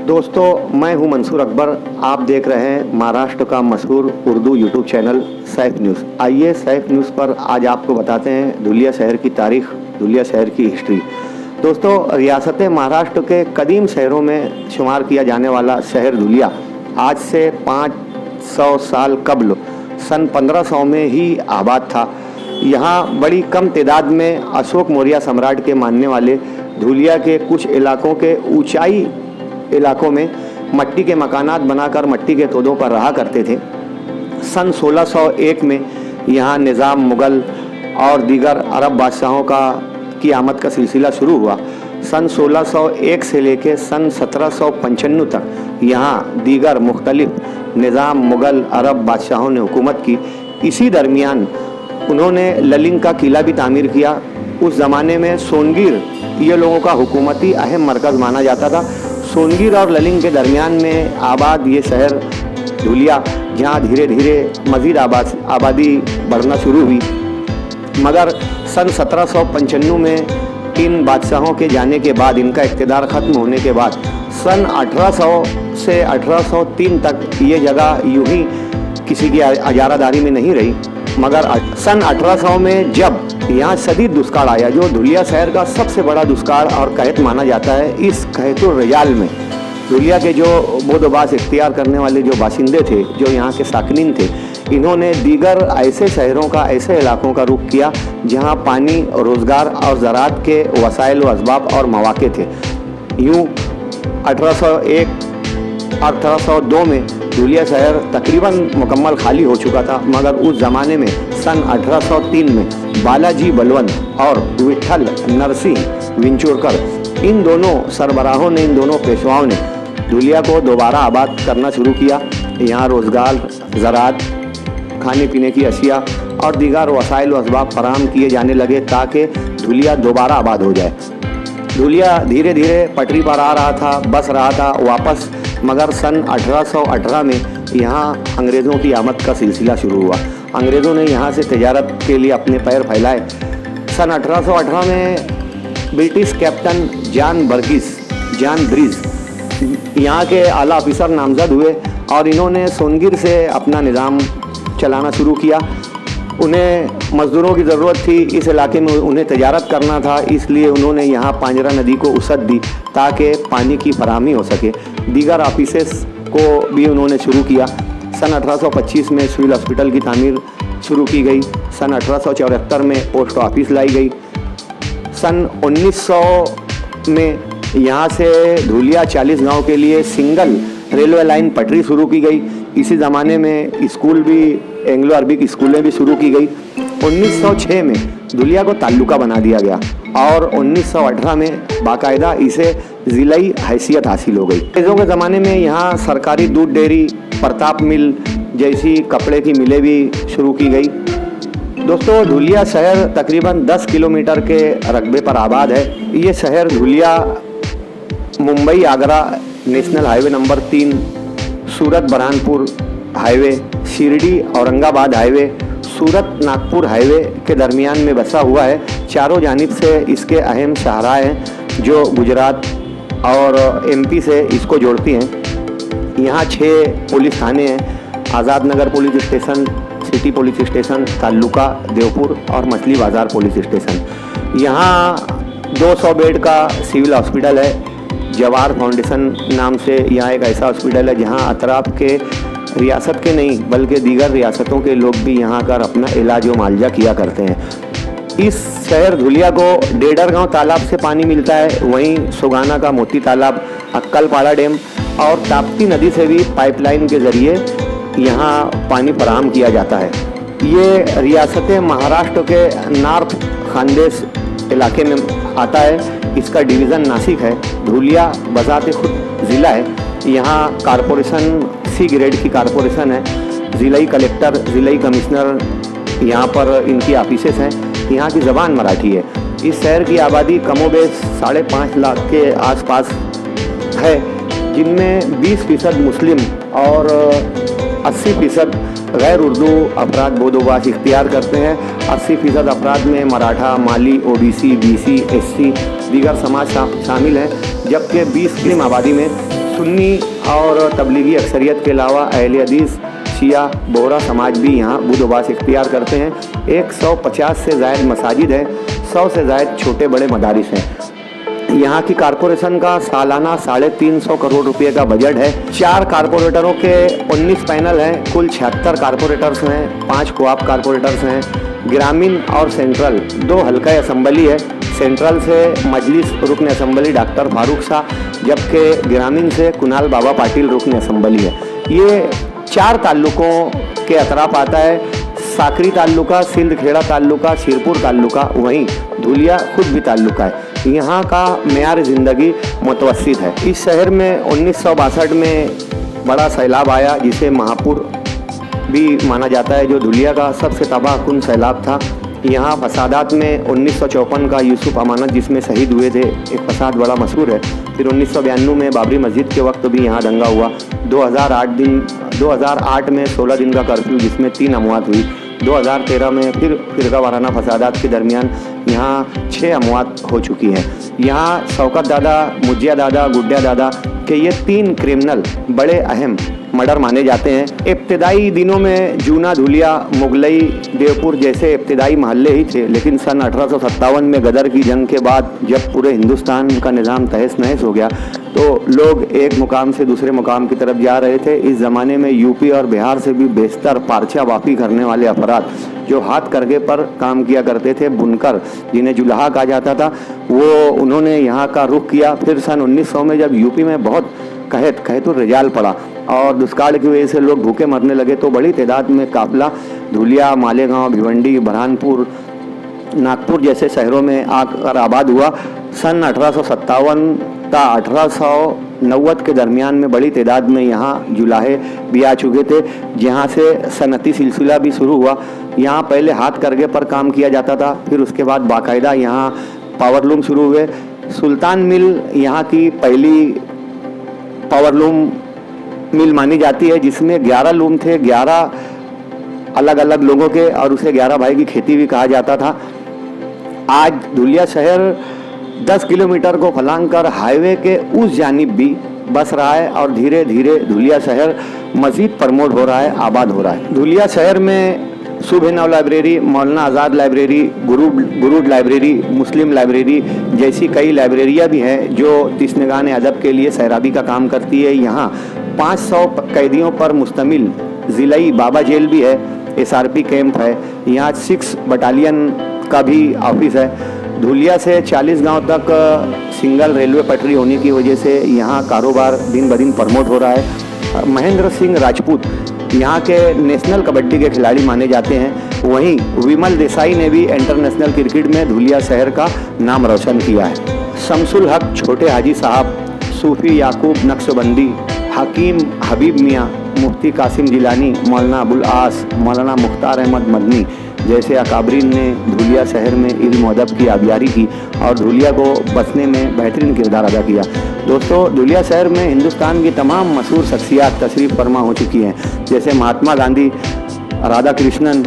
दोस्तों, मैं हूं मंसूर अकबर। आप देख रहे हैं महाराष्ट्र का मशहूर Urdu YouTube channel Saif news. आइए सैफ न्यूज़ पर आज आपको बताते हैं धुलिया शहर की तारीख, धुलिया शहर की हिस्ट्री। दोस्तों, रियासत महाराष्ट्र के कदीम शहरों में शुमार किया जाने वाला शहर धुलिया आज से 500 साल कबल सन 1500 में ही आबाद था। यहाँ बड़ी कम तादाद में अशोक मौर्य सम्राट के मानने वाले धुलिया के कुछ इलाकों के ऊंचाई इलाकों में मट्टी के मकानात बनाकर मट्टी के तोदों पर रहा करते थे। सन 1601 में यहाँ निज़ाम मुग़ल और दीगर अरब बादशाहों की आमद का सिलसिला शुरू हुआ। सन 1601 से लेकर सन 1795 तक यहाँ दीगर मुख्तलिफ निज़ाम मुग़ल अरब बादशाहों ने हुकूमत की। इसी दरमियान उन्होंने ललिंग का किला भी तामीर किया। उस ज़माने में सोनगिर ये लोगों का हुकूमती अहम मरकज़ माना जाता था। सोनगिर और ललिंग के दरमियान में आबाद ये शहर धुलिया, जहाँ धीरे धीरे मज़ीद आबादी बढ़ना शुरू हुई, मगर सन 1795 में इन बादशाहों के जाने के बाद, इनका इक़्तिदार ख़त्म होने के बाद सन 1800 से 1803 तक ये जगह यूं ही किसी की इजारादारी में नहीं रही। मगर सन 1800 में जब यहाँ शदीद दुष्काल आया, जो धुलिया शहर का सबसे बड़ा दुष्काल और कहत माना जाता है, इस कहतुर रिजाल में धुलिया के जो बोदोबास इख्तियार करने वाले जो बाशिंदे थे, जो यहाँ के साकिनीन थे, इन्होंने दीगर ऐसे शहरों का, ऐसे इलाकों का रुख किया जहाँ पानी, रोज़गार और ज़राअत के वसाइल व असबाब और मौक़े थे। यूँ 1801 1802 में धुलिया शहर तकरीबन मुकम्मल खाली हो चुका था, मगर उस ज़माने में सन 1803 में बालाजी बलवंत और विठल नरसिंह विंचुरकर, इन दोनों सरबराहों ने, इन दोनों पेशवाओं ने धुलिया को दोबारा आबाद करना शुरू किया। यहाँ रोज़गार, ज़राअत, खाने पीने की अशिया और दीगर वसाइल व असबाब फराहम किए जाने लगे ताकि धुलिया दोबारा आबाद हो जाए। धुलिया धीरे धीरे पटरी पर आ रहा था, बस रहा था वापस, मगर सन 1818 में यहाँ अंग्रेज़ों की आमद का सिलसिला शुरू हुआ। अंग्रेज़ों ने यहाँ से तजारत के लिए अपने पैर फैलाए। सन 1818 में ब्रिटिश कैप्टन जॉन ब्रिज यहाँ के आला ऑफिसर नामज़द हुए और इन्होंने सोनगिर से अपना निज़ाम चलाना शुरू किया। उन्हें मज़दूरों की ज़रूरत थी, इस इलाके में उन्हें तजारत करना था, इसलिए उन्होंने यहाँ पांजरा नदी को वसअत दी ताकि पानी की फराहमी हो सके। दीगर ऑफिसेस को भी उन्होंने शुरू किया। सन 1825 में सिविल हॉस्पिटल की तामीर शुरू की गई। सन 1874 में पोस्ट ऑफिस लाई गई। सन 1900 में यहाँ से धुलिया 40 गांव के लिए सिंगल रेलवे लाइन पटरी शुरू की गई। इसी ज़माने में स्कूल भी, एंग्लो अरबिक स्कूलें भी शुरू की गई। 1906 में धुलिया को ताल्लुका बना दिया गया और 1918 में बाकायदा इसे ज़िलाई हैसियत हासिल हो गई। अंग्रेज़ों के ज़माने में यहाँ सरकारी दूध डेयरी, प्रताप मिल जैसी कपड़े की मिलें भी शुरू की गई। दोस्तों, धुलिया शहर तकरीबन 10 किलोमीटर के रकबे पर आबाद है। ये शहर Dhulia Mumbai Agra national highway number 3, सूरत बरहानपुर हाईवे, शिरडी औरंगाबाद हाईवे, सूरत नागपुर हाईवे के दरमियान में बसा हुआ है। चारों जानिब से इसके अहम शाहराह हैं जो गुजरात और एमपी से इसको जोड़ती हैं। यहाँ 6 पुलिस थाने हैं: Azad Nagar police station, city police station, Taluka, Devpur और मछली बाज़ार पुलिस स्टेशन। यहाँ 200 बेड का सिविल हॉस्पिटल है। जवाहर फाउंडेशन नाम से यहाँ एक ऐसा हॉस्पिटल है जहाँ अतराफ के, रियासत के नहीं बल्कि दीगर रियासतों के लोग भी यहाँ कर अपना इलाज व मालजा किया करते हैं। इस शहर धुलिया को डेडरगांव तालाब से पानी मिलता है, वहीं सुगाना का मोती तालाब, अक्कलपाड़ा डैम और ताप्ती नदी से भी पाइपलाइन के ज़रिए यहाँ पानी फराहम किया जाता है। ये रियासत महाराष्ट्र के नॉर्थ खानदेश इलाके में आता है। इसका डिवीज़न नासिक है। धुलिया बज़ाते खुद ज़िला है। यहाँ कारपोरेशन C ग्रेड की कारपोरेशन है। ज़िलाई कलेक्टर, ज़िलाई कमिश्नर यहाँ पर इनकी ऑफिसेस हैं। यहाँ की ज़बान मराठी है। इस शहर की आबादी कमोबेश 5.5 लाख के आसपास है, जिनमें 20% मुस्लिम और 80% गैर उर्दू अफराद बोदोबास इख्तियार करते हैं। 80% अफराद में मराठा, माली, OBC, BC, SC दीगर समाज शामिल हैं, जबकि 20 मुस्लिम आबादी में सुन्नी और तबलीगी अक्सरियत के अलावा अहले हदीस, शिया, बोहरा समाज भी यहाँ बुध उपास इख्तियार करते हैं। 150 से ज़ायद मसाजिद हैं, 100 से ज़ायद छोटे बड़े मदारिस हैं। यहाँ की कारपोरेशन का सालाना 350 करोड़ रुपए का बजट है। 4 कारपोरेटरों के 19 पैनल हैं, कुल 76 कारपोरेटर्स हैं, 5 कोऑप कारपोरेटर्स हैं। ग्रामीण और सेंट्रल 2 हल्का असम्बली है। सेंट्रल से मजलिस रुकन असम्बली डॉक्टर फारूक शाह, जबकि ग्रामीण से कुणाल बाबा पाटिल रुकन असम्बली है। ये 4 ताल्लुकों के अतराफ आता है। साकरी ताल्लुका, सिंध खेड़ा ताल्लुका, शिरपुर ताल्लुका, वहीं धुलिया खुद भी ताल्लुका है। यहाँ का मेयार ज़िंदगी मुतवस्सित है। इस शहर में 1962 में बड़ा सैलाब आया, जिसे महापुर भी माना जाता है, जो धुलिया का सबसे तबाहकुन सैलाब था। यहाँ फसादात में 1954 का यूसुफ अमानत जिसमें शहीद हुए थे, एक फसाद बड़ा मशहूर है। फिर 1992 में बाबरी मस्जिद के वक्त भी यहाँ दंगा हुआ। 2008 में 16 दिन का कर्फ्यू जिसमें 3 अमवात हुई। 2013 में फिर फिरका वाराना फसादात के दरमियान यहाँ 6 अमवात हो चुकी हैं। यहाँ शौकत दादा, मुजिया दादा, गुड्डा दादा के ये 3 क्रिमिनल बड़े अहम मर्डर माने जाते हैं। इब्तदाई दिनों में जूना, धुलिया, मुगलई, देवपुर जैसे इब्तदाई महल्ले ही थे, लेकिन सन 1857 में गदर की जंग के बाद जब पूरे हिंदुस्तान का निज़ाम तहस नहस हो गया तो लोग एक मुकाम से दूसरे मुकाम की तरफ जा रहे थे। इस ज़माने में यूपी और बिहार से भी बेशतर पारचा वाफी करने वाले अफराद जो हाथ करके पर काम किया करते थे, बुनकर जिन्हें जुलाहा कहा जाता था, वो उन्होंने यहाँ का रुख किया। फिर सन 1900 में जब यूपी में बहुत कहे तो रिजाल पड़ा और दुष्काल की वजह से लोग भूखे मरने लगे, तो बड़ी तादाद में काफिला धुलिया, मालेगांव, भिवंडी, बुरहानपुर, नागपुर जैसे शहरों में आकर आबाद हुआ। सन 1857 का 1890 के दरमियान में बड़ी तादाद में यहाँ जुलाहे भी आ चुके थे, जहाँ से सनती सिलसिला भी शुरू हुआ। यहाँ पहले हाथ करके पर काम किया जाता था, फिर उसके बाद बाकायदा यहाँ पावरलूम शुरू हुए। सुल्तान मिल यहाँ की पहली पावरलूम मिल मानी जाती है, जिसमें 11 लूम थे, 11 अलग अलग लोगों के, और उसे 11 भाई की खेती भी कहा जाता था। आज धुलिया शहर 10 किलोमीटर को फलांग कर हाईवे के उस जानिब भी बस रहा है और धीरे धीरे धुलिया शहर मज़ीद प्रमोट हो रहा है, आबाद हो रहा है। धुलिया शहर में सुबह लाइब्रेरी, मौलाना आज़ाद लाइब्रेरी, गुरूड लाइब्रेरी, मुस्लिम लाइब्रेरी जैसी कई लाइब्रेरियाँ भी हैं जो तिस्नगान अदब के लिए सैराबी का काम करती है। यहाँ 500 कैदियों पर मुश्तमिल ज़िलाई बाबा जेल भी है, SRP कैंप है। यहाँ 6 बटालियन का भी ऑफिस है। धुलिया से 40 गांव तक सिंगल रेलवे पटरी होने की वजह से यहाँ कारोबार दिन ब दिन प्रमोट हो रहा है। महेंद्र सिंह राजपूत यहाँ के नेशनल कबड्डी के खिलाड़ी माने जाते हैं। वहीं विमल देसाई ने भी इंटरनेशनल क्रिकेट में धुलिया शहर का नाम रोशन किया है। शमसुल हक छोटे हाजी साहब, सूफी याकूब नक्शबंदी, हकीम हबीब मियाँ, मुफ्ती कासिम जिलानी, मौलाना अबुल आस, मौलाना मुख्तार अहमद मदनी जैसे अकाबरीन ने धुलिया शहर में इल्म अदब की आबियारी की और धुलिया को बसने में बेहतरीन किरदार अदा किया। दोस्तों, धुलिया शहर में हिंदुस्तान की तमाम मशहूर शख्सियात तशरीफ़ फरमा हो चुकी हैं, जैसे महात्मा गांधी, राधा कृष्णन,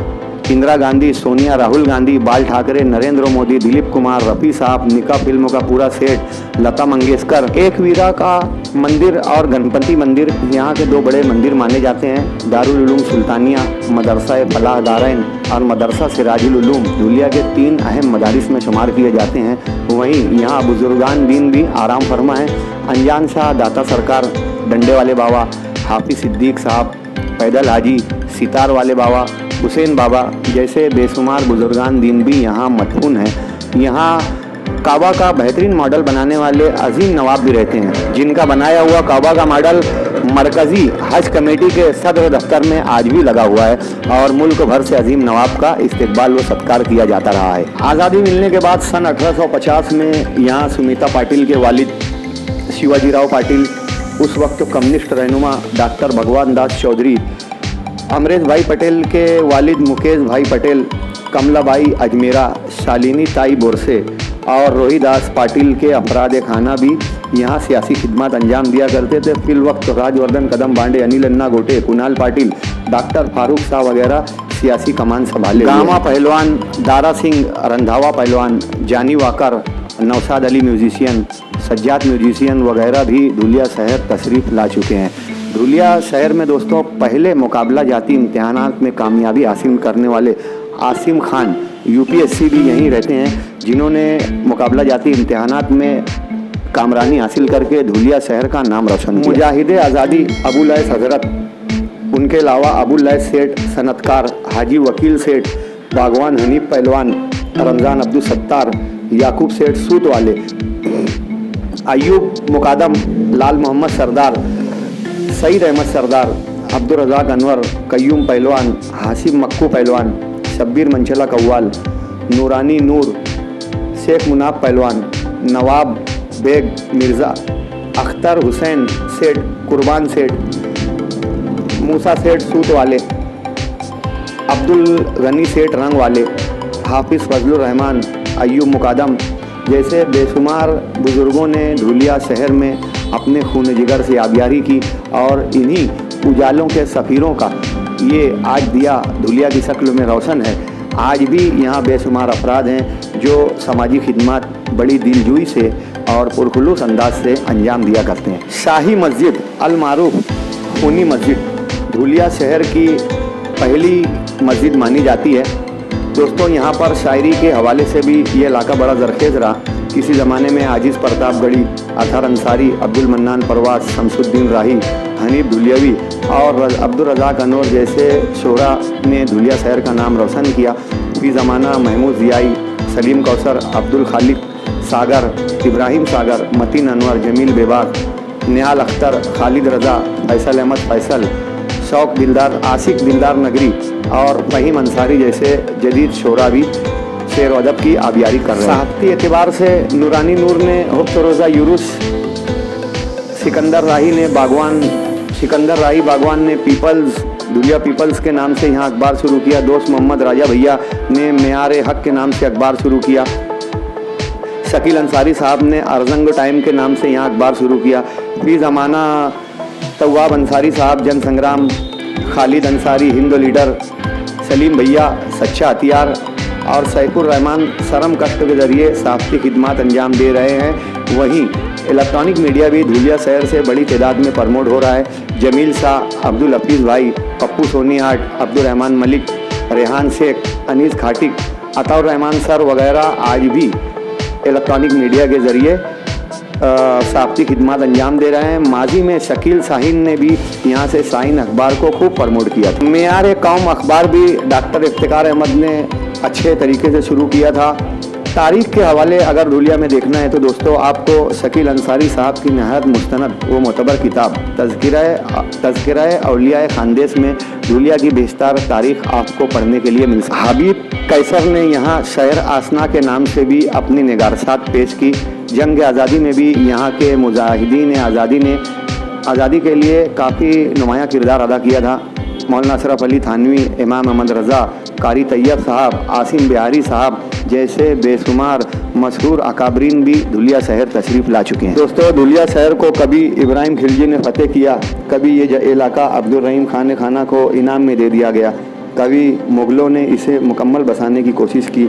इंदिरा गांधी, सोनिया, राहुल गांधी, बाल ठाकरे, नरेंद्र मोदी, दिलीप कुमार, रफ़ी साहब, निका फिल्मों का पूरा सेट, लता मंगेशकर। एक वीरा का मंदिर और गणपति मंदिर यहाँ के 2 बड़े मंदिर माने जाते हैं। दारुल उलूम सुल्तानिया, मदरसा फलाह दारैन और मदरसा सिराजुल उलूम धुलिया के 3 अहम मदारिस में शुमार किए जाते हैं। वहीं यहाँ बुजुर्गान दीन भी आराम फरमा है। अनजान शाह, दाता सरकार, डंडे वाले बाबा, हाफिज सिद्दीक साहब, पैदल हाजी, सितार वाले बाबा, हुसैन बाबा जैसे बेशुमार बुजुर्गान दीन भी यहाँ मदफून हैं। यहाँ काबा का बेहतरीन मॉडल बनाने वाले अजीम नवाब भी रहते हैं, जिनका बनाया हुआ काबा का मॉडल मरकज़ी हज कमेटी के सदर दफ्तर में आज भी लगा हुआ है और मुल्क भर से अजीम नवाब का इस्तकबाल व सत्कार किया जाता रहा है। आज़ादी मिलने के बाद सन 1850 में यहाँ सुमिता पाटिल के वालिद शिवाजीराव पाटिल, उस वक्त कम्युनिस्ट रहनुमा डॉक्टर भगवान दास चौधरी, अमरेश भाई पटेल के वालिद मुकेश भाई पटेल, कमलाबाई अजमेरा, शालिनी ताई बोरसे और रोहिदास पाटिल के अफराद खाना भी यहाँ सियासी खिदमत अंजाम दिया करते थे। फिल वक्त राजवर्धन कदम बांडे, अनिल अन्ना गोटे, कुणाल पाटिल, डॉक्टर फारूक शाह वगैरह सियासी कमान संभाले। गामा पहलवान, दारा सिंह रंधावा पहलवान, जानी walker, Naushad Ali musician, Sajjad musician वगैरह भी धुलिया शहर तशरीफ़ ला चुके हैं। धुलिया शहर में दोस्तों पहले मुकाबला जाती इम्तिहानात में कामयाबी हासिल करने वाले आसिम खान यूपीएससी भी यहीं रहते हैं, जिन्होंने मुकाबला जाती इम्तिहानात में कामरानी हासिल करके धुलिया शहर का नाम रोशन किया। मुजाहिदे आज़ादी अबुल लैस हज़रत, उनके अलावा अबुल लैस सेठ सनतकार, हाजी वकील सेठ, बागवान हनीफ पहलवान, रमज़ान अब्दुल सत्तार, याकूब सेठ सूत वाले, अयूब मुकादम, लाल मोहम्मद सरदार, सईद अहमद सरदार, अब्दुल रज़ाक अनवर, कय्यूम पहलवान, हासिम मक्कू पहलवान, शब्बीर मंचला कव्वाल, नूरानी नूर, शेख मुनाब पहलवान, नवाब बेग मिर्ज़ा, अख्तर हुसैन सेठ, कुर्बान सेठ, मूसा सेठ सूत वाले, अब्दुल गनी सेठ रंग वाले, हाफिज़ फजलुर रहमान, अयूब मुकादम जैसे बेशुमार बुज़ुर्गों ने धुलिया शहर में अपने खून जिगर से आबियारी की और इन्हीं उजालों के सफ़ीरों का ये आज दिया धुलिया की शक्ल में रोशन है। आज भी यहाँ बेशुमार अफराद हैं जो समाजी खिदमत बड़ी दिलजुई से और पुरखुलूस अंदाज से अंजाम दिया करते हैं। शाही मस्जिद अल मारूफ खूनी मस्जिद धुलिया शहर की पहली मस्जिद मानी जाती है। दोस्तों यहाँ पर शायरी के हवाले से भी ये इलाका बड़ा जरखेज़ रहा। किसी ज़माने में आजिज़ प्रतापगढ़ी, अतहर अंसारी, अब्दुल मन्नान परवास, शमसुद्दीन राही, हनीफ धुलियावी और अब्दुल रज़ाक अनवर जैसे शोरा ने धुलिया शहर का नाम रोशन किया। उसी ज़माना महमूद ज़ियाई, सलीम कौसर, अब्दुल खालिक सागर, इब्राहिम सागर, मतीन अनवर, जमील बेबाक, निहाल अख्तर, खालिद रज़ा, फैसल अहमद फैसल, शौक दिलदार, आशिक दिलदार नगरी और फ़हीम अंसारी जैसे जदीद शोरा भी शेर अदब की आबियारी कर रहे हैं। सहाफ़ती एतबार से नूरानी नूर ने हुफ्त रोज़ा यूरुस, सिकंदर राही बागवान ने पीपल्स धुलिया पीपल्स के नाम से यहाँ अखबार शुरू किया। दोस्त मोहम्मद राजा भैया ने मेयार हक के नाम से अखबार शुरू किया। शकील अंसारी साहब ने अरजंग टाइम के नाम से यहाँ अखबार शुरू किया। फी ज़माना तवाब अंसारी साहब जन संग्राम, खालिद अंसारी हिंद लीडर, सलीम भैया सच्चा हथियार और सैफुर रहमान शर्म कष्ट के ज़रिए सहाफ़ती खिदमत अंजाम दे रहे हैं। वहीं इलेक्ट्रॉनिक मीडिया भी धुलिया शहर से बड़ी तादाद में प्रमोट हो रहा है। जमील शाह, अब्दुल हफीज़ भाई, पप्पू सोनी हाट, अब्दुल रहमान मलिक, रेहान शेख, अनीस खाटिक, अताउर रहमान सर वगैरह आज भी इलेक्ट्रॉनिक मीडिया के ज़रिए सहाफ़ती खिदमत अंजाम दे रहे हैं। माजी में शकील शाहीन ने भी यहाँ से शाहीन अखबार को खूब प्रमोट किया था। मेयार कौम अखबार भी डॉक्टर इफ्तिकार अहमद ने अच्छे तरीके से शुरू किया था। तारीख़ के हवाले अगर धुलिया में देखना है तो दोस्तों आपको शकील अंसारी साहब की नहायत मुस्तनद व मोतबर किताब तज़किरा औलिया खानदेश में धुलिया की बेशतर तारीख़ आपको पढ़ने के लिए मिल सकती है। हबीब कैसर ने यहाँ शहर आसना के नाम से भी अपनी निगारसात पेश की। जंग आज़ादी में भी यहाँ के मुजाहिदीन आज़ादी ने आज़ादी के लिए काफ़ी नुमायाँ किरदार अदा किया था। मौलाना अशरफ अली थानवी, इमाम अहमद रज़ा, कारी तैयब साहब, आसिम बिहारी साहब जैसे बेशुमार मशहूर अकाबरीन भी धुलिया शहर तशरीफ़ ला चुके हैं। दोस्तों धुलिया शहर को कभी इब्राहिम खिलजी ने फतेह किया, कभी ये इलाका अब्दुल रहीम खान खाना को इनाम में दे दिया गया, कभी मुग़लों ने इसे मुकम्मल बसाने की कोशिश की।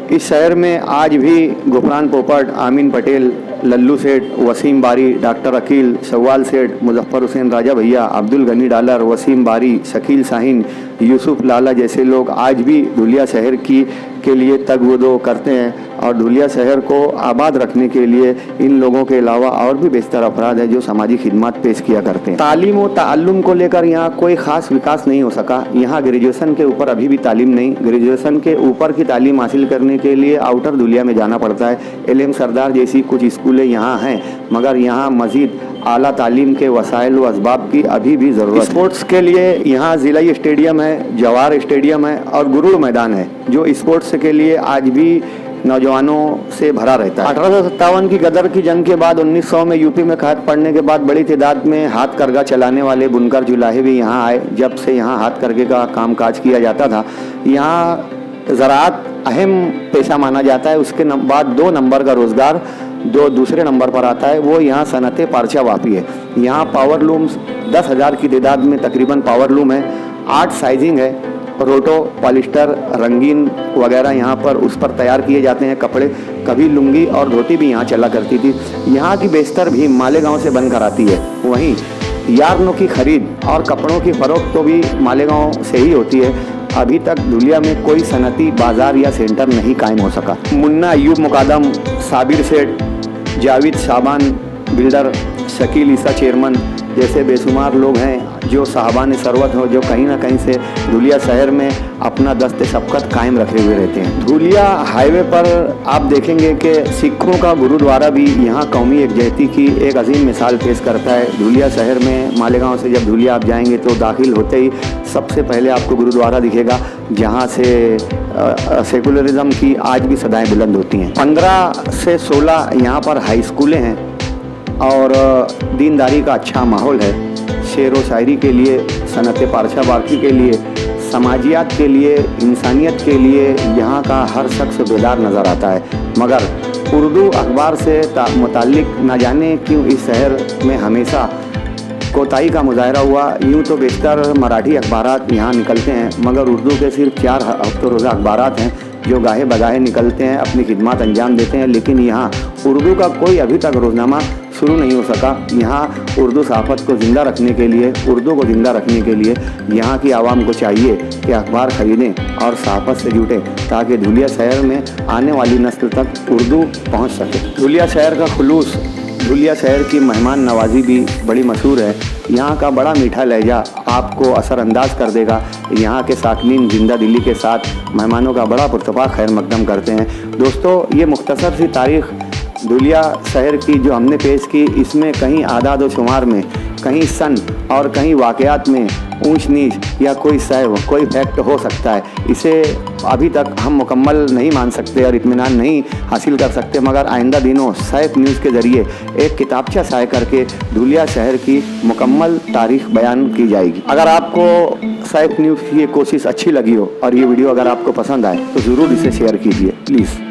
इस शहर में आज भी गुफरान पोपट, आमीन पटेल, लल्लू सेठ, वसीम बारी, डॉक्टर अकील, शवाल सेठ, मुजफ्फर हुसैन राजा भैया, अब्दुल गनी डालर, वसीम बारी, शकील शाहीन, यूसुफ लाला जैसे लोग आज भी धुलिया शहर के लिए तगवदो करते हैं और धुलिया शहर को आबाद रखने के लिए इन लोगों के अलावा और भी बेशतर अफराद हैं जो समाजी खिदमत पेश किया करते हैं। तालीम व ताल्लुम को लेकर यहाँ कोई ख़ास विकास नहीं हो सका। यहाँ ग्रेजुएसन के ऊपर अभी भी तालीम नहीं। ग्रेजुएसन के ऊपर की तालीम हासिल करने के लिए आउटर धुलिया में जाना पड़ता है। एलएम सरदार जैसी कुछ स्कूलें यहाँ हैं, मगर यहाँ मज़ीद आला तालीम के वसाइल व असबाब की अभी भी ज़रूरत है। स्पोर्ट्स के लिए यहाँ ज़िलाई स्टेडियम है, जवाहर स्टेडियम है और गुरुड़ मैदान है जो स्पोर्ट्स के लिए आज भी नौजवानों से भरा रहता है। 1857 की गदर की जंग के बाद 1900 में यूपी में क़हत पड़ने के बाद बड़ी तादाद में हाथ करगा चलाने वाले बुनकर जुलाहे भी यहाँ आए। जब से यहाँ हाथ करगे का काम काज किया जाता था। यहाँ ज़राअत अहम पेशा माना जाता है। उसके बाद 2 नंबर का रोज़गार जो दूसरे नंबर पर आता है वो यहाँ सनते पारचा वापी है। यहाँ पावर लूम्स 10,000 की तादाद में तकरीबन पावर लूम है। 8 साइजिंग है रोटो, पॉलिस्टर, रंगीन वगैरह यहाँ पर उस पर तैयार किए जाते हैं कपड़े। कभी लुंगी और धोती भी यहाँ चला करती थी। यहाँ की बेशतर भी मालेगांव से बनकर आती है। वहीं यार्नों की खरीद और कपड़ों की फरोख्त तो भी मालेगांव से ही होती है। अभी तक धुलिया में कोई सनती बाजार या सेंटर नहीं कायम हो सका। मुन्ना अय्यूब मुकादम, साबिर सेठ, जावेद शाबान बिल्डर, शकील ईसा चेयरमैन जैसे बेशुमार लोग हैं जो साहबान सरवत हो, जो कहीं ना कहीं से धुलिया शहर में अपना दस्त शफ़क़त कायम रखे हुए रहते हैं। धुलिया हाईवे पर आप देखेंगे कि सिखों का गुरुद्वारा भी यहाँ कौमी एकजहती की एक अजीम मिसाल पेश करता है। धुलिया शहर में मालेगांव से जब धुलिया आप जाएंगे तो दाखिल होते ही सबसे पहले आपको गुरुद्वारा दिखेगा, जहाँ से सेकुलरिज्म की आज भी सदाएं बुलंद होती हैं। 15 से 16 यहाँ पर हाई स्कूलें हैं और दीनदारी का अच्छा माहौल है। शेर व शायरी के लिए, सनत पारछा बाकी के लिए, समाजियात के लिए, इंसानियत के लिए यहाँ का हर शख्स बेदार नज़र आता है। मगर उर्दू अखबार से मुताल्लिक न जाने क्यों इस शहर में हमेशा कोताही का मुजाहरा हुआ। यूँ तो बेशतर मराठी अखबारात यहाँ निकलते हैं, मगर उर्दू के सिर्फ 4 हफ्ते रोज़ा अखबारात हैं जो गाहे बगाहे निकलते हैं, अपनी खिदमत अंजाम देते हैं। लेकिन यहाँ उर्दू का कोई अभी तक रोज़नामा शुरू नहीं हो सका। यहाँ उर्दू सहाफ़त को ज़िंदा रखने के लिए, उर्दू को ज़िंदा रखने के लिए यहाँ की आवाम को चाहिए कि अखबार ख़रीदें और सहाफ़त से जुटें, ताकि धुलिया शहर में आने वाली नस्ल तक उर्दू पहुँच सके। धुलिया शहर का खुलूस, धुलिया शहर की मेहमान नवाजी भी बड़ी मशहूर है। यहाँ का बड़ा मीठा लहजा आपको असरअंदाज कर देगा। यहाँ के साकिनीन जिंदा दिली के साथ मेहमानों का बड़ा पुरतफा खैर मकदम करते हैं। दोस्तों, ये मुख्तसर सी तारीख़ धुलिया शहर की जो हमने पेश की, इसमें कहीं आदाद व शुमार में, कहीं सन और कहीं वाक़यात में ऊंच नीच या कोई सहव, कोई फैक्ट हो सकता है। इसे अभी तक हम मुकम्मल नहीं मान सकते और इत्मीनान नहीं हासिल कर सकते, मगर आइंदा दिनों सैफ न्यूज़ के ज़रिए एक किताबचा शाये करके धुलिया शहर की मुकम्मल तारीख़ बयान की जाएगी। अगर आपको सैफ न्यूज़ की ये कोशिश अच्छी लगी हो और ये वीडियो अगर आपको पसंद आए तो ज़रूर इसे शेयर कीजिए प्लीज़।